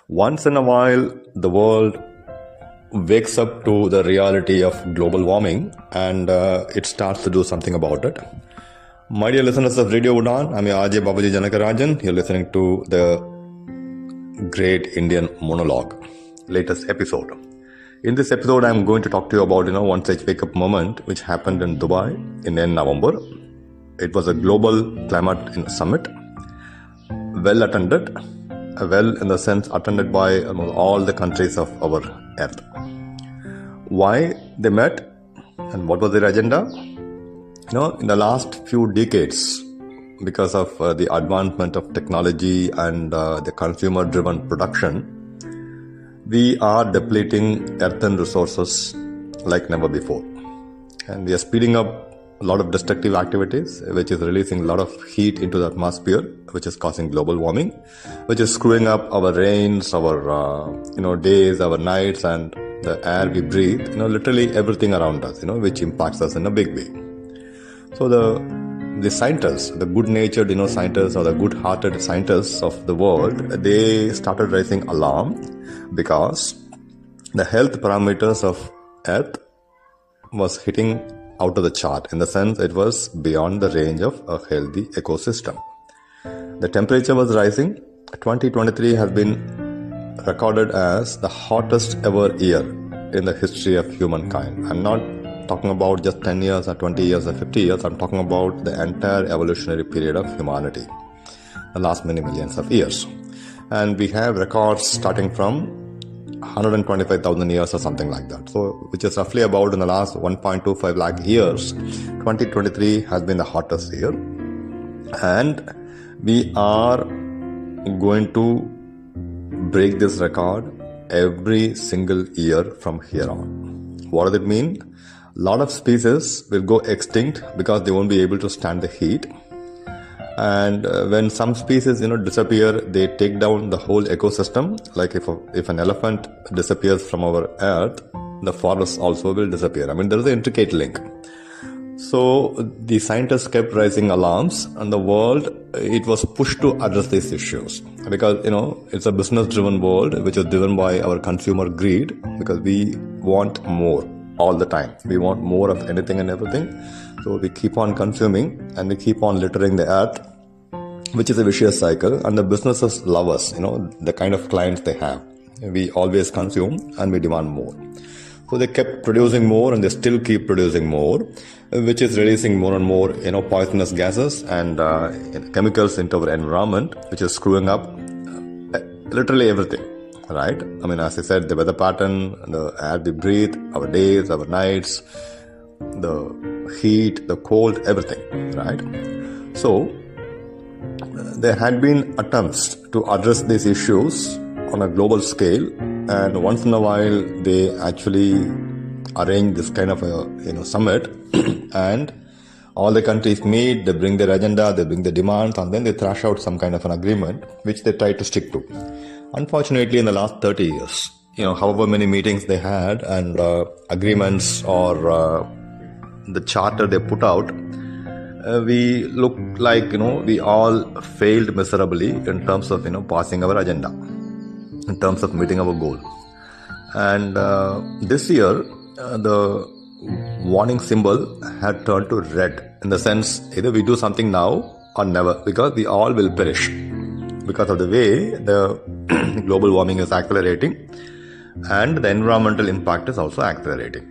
Once in a while, the world wakes up to the reality of global warming and it starts to do something about it. My dear listeners of Radio Udaan, I'm your RJ Babuji, Janak, Rajan. You're listening to the Great Indian Monologue, latest episode. In this episode, I'm going to talk to you about one such wake-up moment which happened in Dubai in end November. It was a global climate summit, well attended. Well, in the sense attended by all the countries of our earth. Why they met and what was their agenda? In the last few decades, because of the advancement of technology and the consumer-driven production, we are depleting earthen resources like never before. And we are speeding up a lot of destructive activities, which is releasing a lot of heat into the atmosphere, which is causing global warming, which is screwing up our rains, our days, our nights, and the air we breathe. Literally everything around us. Which impacts us in a big way. So the scientists, the good-natured scientists or the good-hearted scientists of the world, they started raising alarm because the health parameters of Earth was hitting out of the chart, in the sense it was beyond the range of a healthy ecosystem. The temperature was rising. 2023 has been recorded as the hottest ever year in the history of humankind. I'm not talking about just 10 years or 20 years or 50 years. I'm talking about the entire evolutionary period of humanity, the last many millions of years. And we have records starting from 125,000 years or something like that. So, which is roughly about in the last 1.25 lakh years, 2023 has been the hottest year. And we are going to break this record every single year from here on. What does it mean? A lot of species will go extinct because they won't be able to stand the heat. And when some species, disappear, they take down the whole ecosystem. Like if an elephant disappears from our earth, the forest also will disappear. There is an intricate link. So the scientists kept raising alarms, and the world, it was pushed to address these issues. Because, it's a business-driven world, which is driven by our consumer greed, because we want more all the time. We want more of anything and everything. So we keep on consuming and we keep on littering the earth, which is a vicious cycle. And the businesses love us, the kind of clients they have. We always consume and we demand more. So they kept producing more and they still keep producing more, which is releasing more and more, poisonous gases and chemicals into our environment, which is screwing up literally everything. Right? As I said, the weather pattern, the air we breathe, our days, our nights, the heat, the cold, everything. Right? So, there had been attempts to address these issues on a global scale, and once in a while they actually arrange this kind of a summit and all the countries meet, they bring their agenda, they bring their demands, and then they thrash out some kind of an agreement which they try to stick to. Unfortunately, in the last 30 years, however many meetings they had and agreements or the charter they put out, we look like, we all failed miserably in terms of, passing our agenda, in terms of meeting our goal. And this year, the warning symbol had turned to red, in the sense either we do something now or never, because we all will perish because of the way the global warming is accelerating and the environmental impact is also accelerating.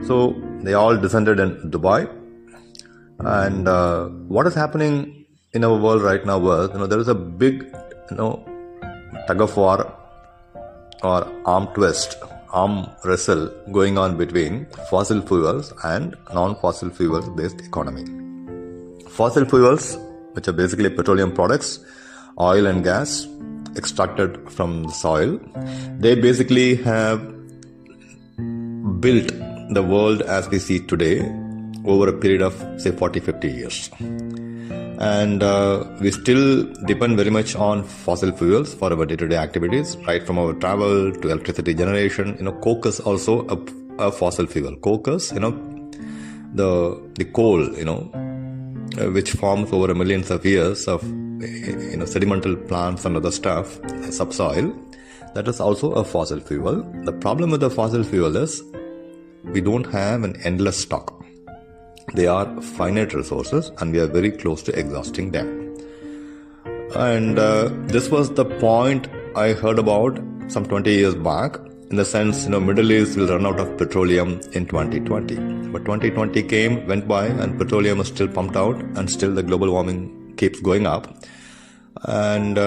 So they all descended in Dubai. And what is happening in our world right now was, there is a big, tug of war or arm wrestle going on between fossil fuels and non-fossil fuels based economy. Fossil fuels, which are basically petroleum products, oil and gas extracted from the soil, they basically have built the world as we see today over a period of say 40-50 years. And we still depend very much on fossil fuels for our day-to-day activities, right from our travel to electricity generation. Coke is also a fossil fuel. Coke is, the coal, which forms over millions of years of, sedimental plants and other stuff, subsoil. That is also a fossil fuel. The problem with the fossil fuel is we don't have an endless stock. They are finite resources and we are very close to exhausting them. And this was the point I heard about some 20 years back. In the sense, Middle East will run out of petroleum in 2020. But 2020 went by, and petroleum is still pumped out, and still the global warming keeps going up. And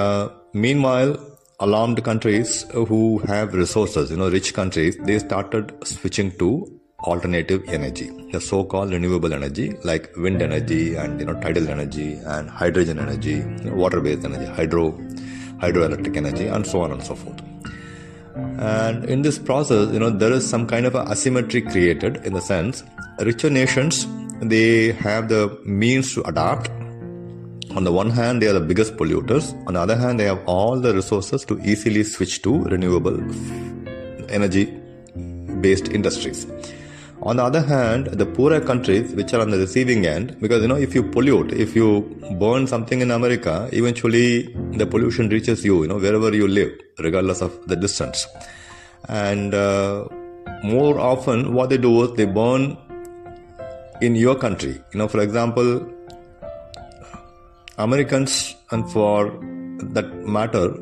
meanwhile, alarmed countries who have resources, rich countries, they started switching to alternative energy, the so-called renewable energy, like wind energy and tidal energy and hydrogen energy, water-based energy, hydroelectric energy, and so on and so forth. And in this process, there is some kind of asymmetry created, in the sense, richer nations, they have the means to adapt. On the one hand, they are the biggest polluters. On the other hand, they have all the resources to easily switch to renewable energy-based industries. On the other hand, the poorer countries, which are on the receiving end, because if you pollute, if you burn something in America, eventually the pollution reaches you, wherever you live, regardless of the distance. And more often, what they do is they burn in your country. For example, Americans, and for that matter,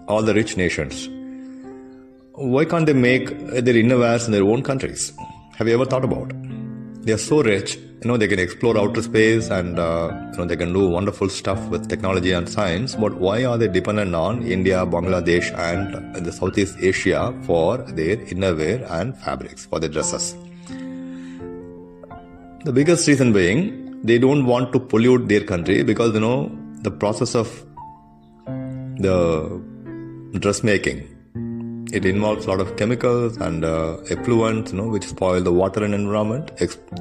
all the rich nations, why can't they make their innovations in their own countries? Have you ever thought about it? They are so rich, they can explore outer space and, they can do wonderful stuff with technology and science. But why are they dependent on India, Bangladesh and the Southeast Asia for their innerwear and fabrics, for their dresses? The biggest reason being, they don't want to pollute their country because, the process of the dressmaking, it involves a lot of chemicals and effluents, which spoil the water and environment,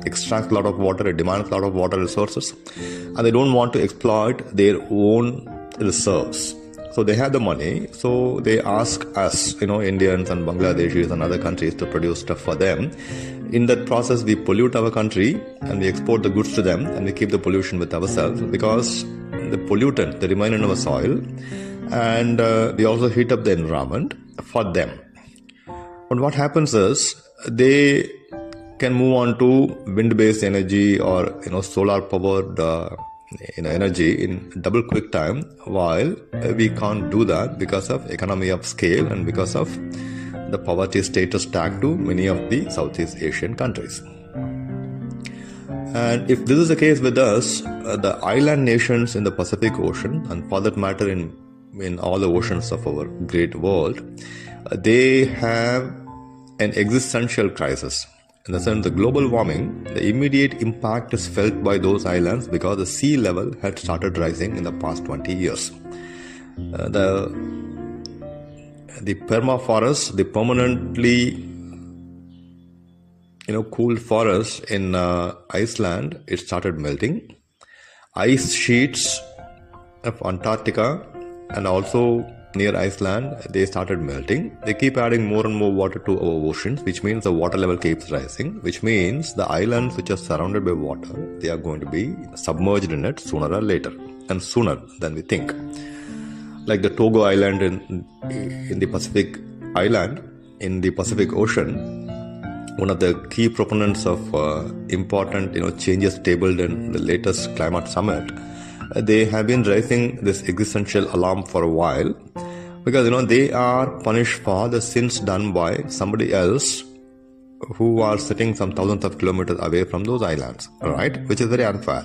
extracts a lot of water, it demands a lot of water resources, and they don't want to exploit their own reserves. So they have the money, so they ask us, Indians and Bangladeshis and other countries to produce stuff for them. In that process, we pollute our country and we export the goods to them, and we keep the pollution with ourselves because the pollutant, they remain in our soil, and we also heat up the environment for them. But what happens is they can move on to wind-based energy or solar-powered energy in double quick time, while we can't do that because of economy of scale and because of the poverty status tag to many of the Southeast Asian countries. And if this is the case with us, the island nations in the Pacific Ocean, and for that matter in all the oceans of our great world, they have an existential crisis. In the sense, the global warming, the immediate impact is felt by those islands because the sea level had started rising in the past 20 years. The permafrost, the permanently cool forest in Iceland, it started melting. Ice sheets of Antarctica and also near Iceland, they started melting. They keep adding more and more water to our oceans, which means the water level keeps rising, which means the islands which are surrounded by water, they are going to be submerged in it sooner or later, and sooner than we think. Like the Togo Island in the Pacific Ocean, one of the key proponents of important changes tabled in the latest climate summit, they have been raising this existential alarm for a while because they are punished for the sins done by somebody else who are sitting some thousands of kilometers away from those islands, right? Which is very unfair.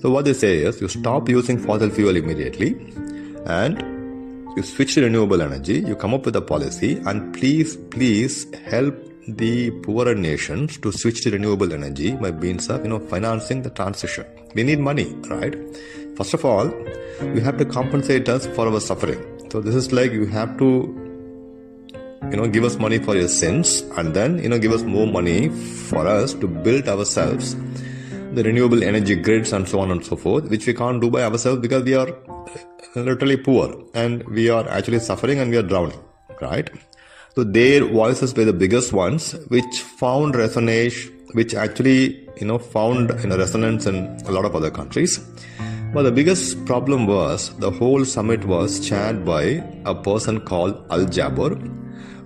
So what they say is, you stop using fossil fuel immediately and you switch to renewable energy, you come up with a policy, and please help the poorer nations to switch to renewable energy by means of financing the transition. We need money, right? First of all, you have to compensate us for our suffering. So this is like, you have to give us money for your sins, and then give us more money for us to build ourselves the renewable energy grids and so on and so forth, which we can't do by ourselves because we are literally poor and we are actually suffering and we are drowning, right? So their voices were the biggest ones, which found resonance, which actually found resonance in a lot of other countries. But the biggest problem was the whole summit was chaired by a person called Al Jaber,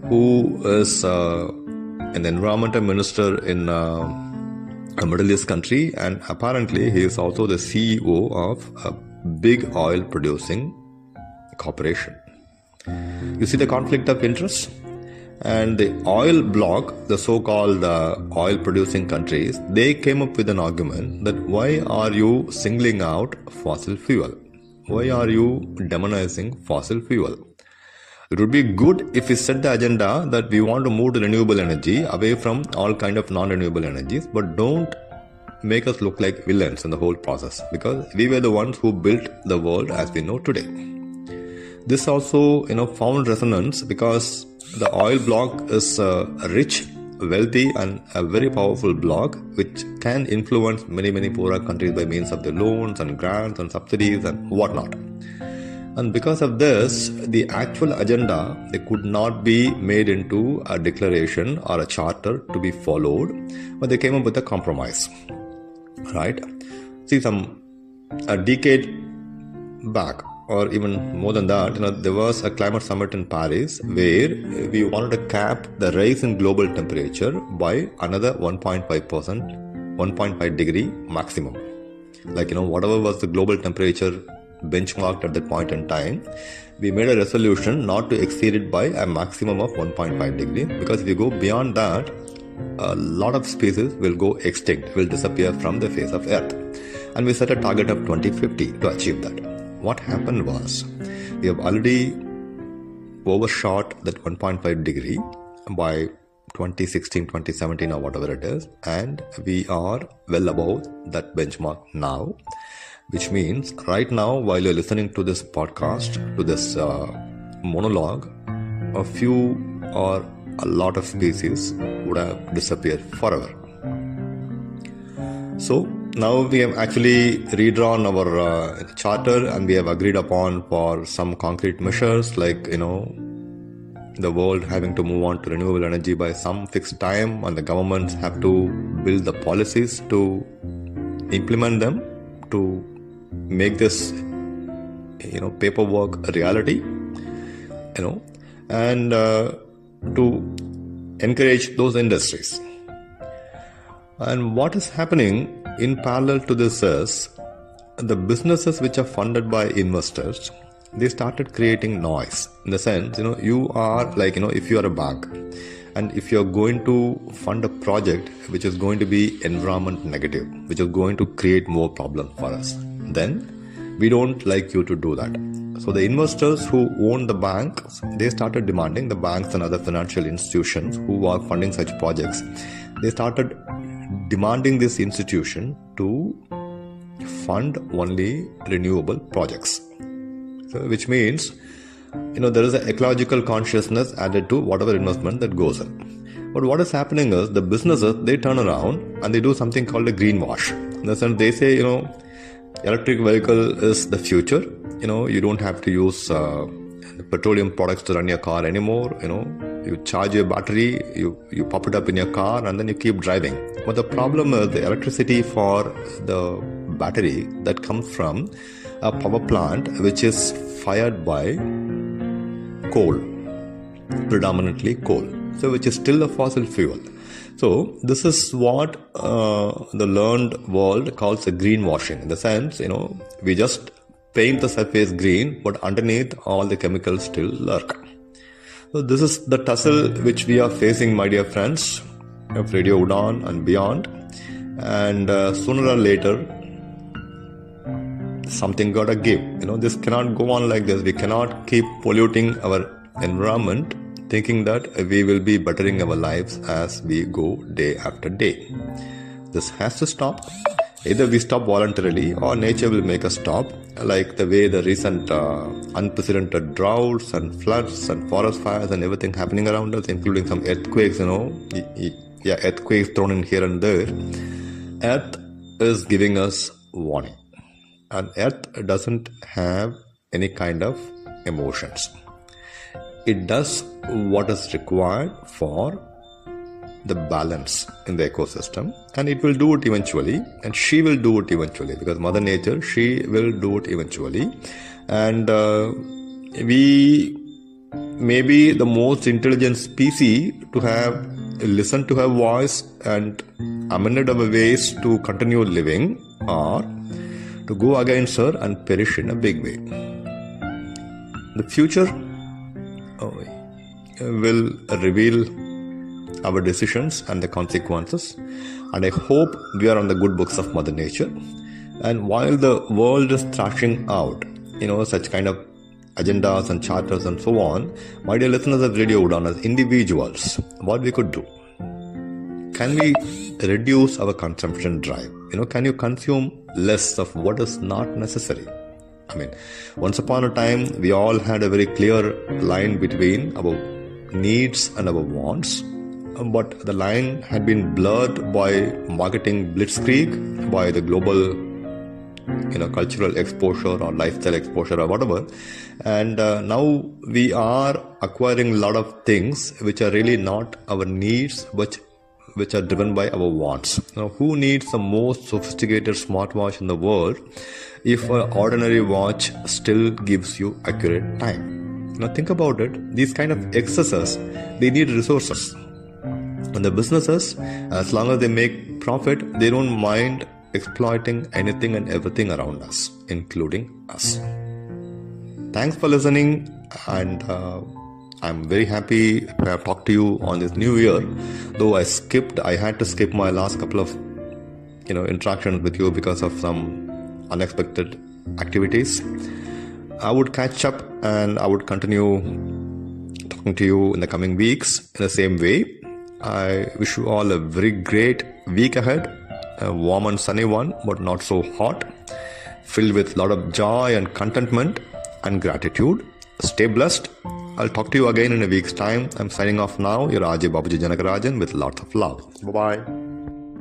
who is an environmental minister in a Middle East country, and apparently he is also the CEO of a big oil producing corporation. You see the conflict of interest? And the oil bloc, the so-called oil producing countries, they came up with an argument that why are you singling out fossil fuel? Why are you demonizing fossil fuel? It would be good if we set the agenda that we want to move to renewable energy away from all kind of non-renewable energies, but don't make us look like villains in the whole process, because we were the ones who built the world as we know today. This also, found resonance because the oil bloc is a rich, wealthy and a very powerful bloc which can influence many, many poorer countries by means of the loans and grants and subsidies and whatnot. And because of this, the actual agenda, they could not be made into a declaration or a charter to be followed, but they came up with a compromise. Right? See, a decade back, or even more than that, there was a climate summit in Paris where we wanted to cap the rise in global temperature by another 1.5 degree maximum. Whatever was the global temperature benchmarked at that point in time, we made a resolution not to exceed it by a maximum of 1.5 degree, because if you go beyond that, a lot of species will go extinct, will disappear from the face of Earth. And we set a target of 2050 to achieve that. What happened was, we have already overshot that 1.5 degree by 2016, 2017 or whatever it is, and we are well above that benchmark now, which means right now while you're listening to this podcast, to this monologue, a few or a lot of species would have disappeared forever. So now we have actually redrawn our charter, and we have agreed upon for some concrete measures, like the world having to move on to renewable energy by some fixed time, and the governments have to build the policies to implement them, to make this paperwork a reality, and to encourage those industries. And what is happening in parallel to this is, the businesses which are funded by investors, they started creating noise. In the sense, you are if you are a bank, and if you are going to fund a project which is going to be environment negative, which is going to create more problems for us, then we don't like you to do that. So the investors who own the banks, they started demanding, the banks and other financial institutions who are funding such projects, they started demanding this institution to fund only renewable projects. So, which means, there is an ecological consciousness added to whatever investment that goes in. But what is happening is, the businesses, they turn around and they do something called a greenwash. In the sense, they say, electric vehicle is the future. You don't have to use petroleum products to run your car anymore. You charge your battery, you pop it up in your car, and then you keep driving. But the problem is, the electricity for the battery that comes from a power plant which is fired by coal, predominantly coal, so which is still a fossil fuel. So this is what the learned world calls a greenwashing. In the sense, we just paint the surface green, but underneath all the chemicals still lurk. So this is the tussle which we are facing, my dear friends of Radio Udaan and beyond. And sooner or later, something gotta give. This cannot go on like this. We cannot keep polluting our environment, thinking that we will be bettering our lives as we go day after day. This has to stop. Either we stop voluntarily, or nature will make us stop, like the way the recent unprecedented droughts and floods and forest fires and everything happening around us, including some earthquakes, earthquakes thrown in here and there. Earth is giving us warning. And Earth doesn't have any kind of emotions. It does what is required for the balance in the ecosystem, and it will do it eventually, and she will do it eventually, because Mother Nature, she will do it eventually. And we may be the most intelligent species to have listened to her voice and amended our ways to continue living, or to go against her and perish in a big way. The future will reveal our decisions and the consequences, and I hope we are on the good books of Mother Nature. And while the world is thrashing out, such kind of agendas and charters and so on, my dear listeners of Radio Udaan, as individuals, what we could do? Can we reduce our consumption drive? Can you consume less of what is not necessary? Once upon a time, we all had a very clear line between our needs and our wants, but the line had been blurred by marketing blitzkrieg, by the global cultural exposure or lifestyle exposure or whatever. And now we are acquiring a lot of things which are really not our needs, which are driven by our wants. Now, who needs the most sophisticated smartwatch in the world if an ordinary watch still gives you accurate time? Think about it. These kind of excesses, they need resources. And the businesses, as long as they make profit, they don't mind exploiting anything and everything around us, including us. Thanks for listening, and I'm very happy to have talked to you on this new year. Though I had to skip my last couple of interactions with you because of some unexpected activities. I would catch up and I would continue talking to you in the coming weeks in the same way. I wish you all a very great week ahead, a warm and sunny one, but not so hot, filled with a lot of joy and contentment and gratitude. Stay blessed. I'll talk to you again in a week's time. I'm signing off now. Your Babuji, Janak, Rajan, with lots of love. Bye-bye.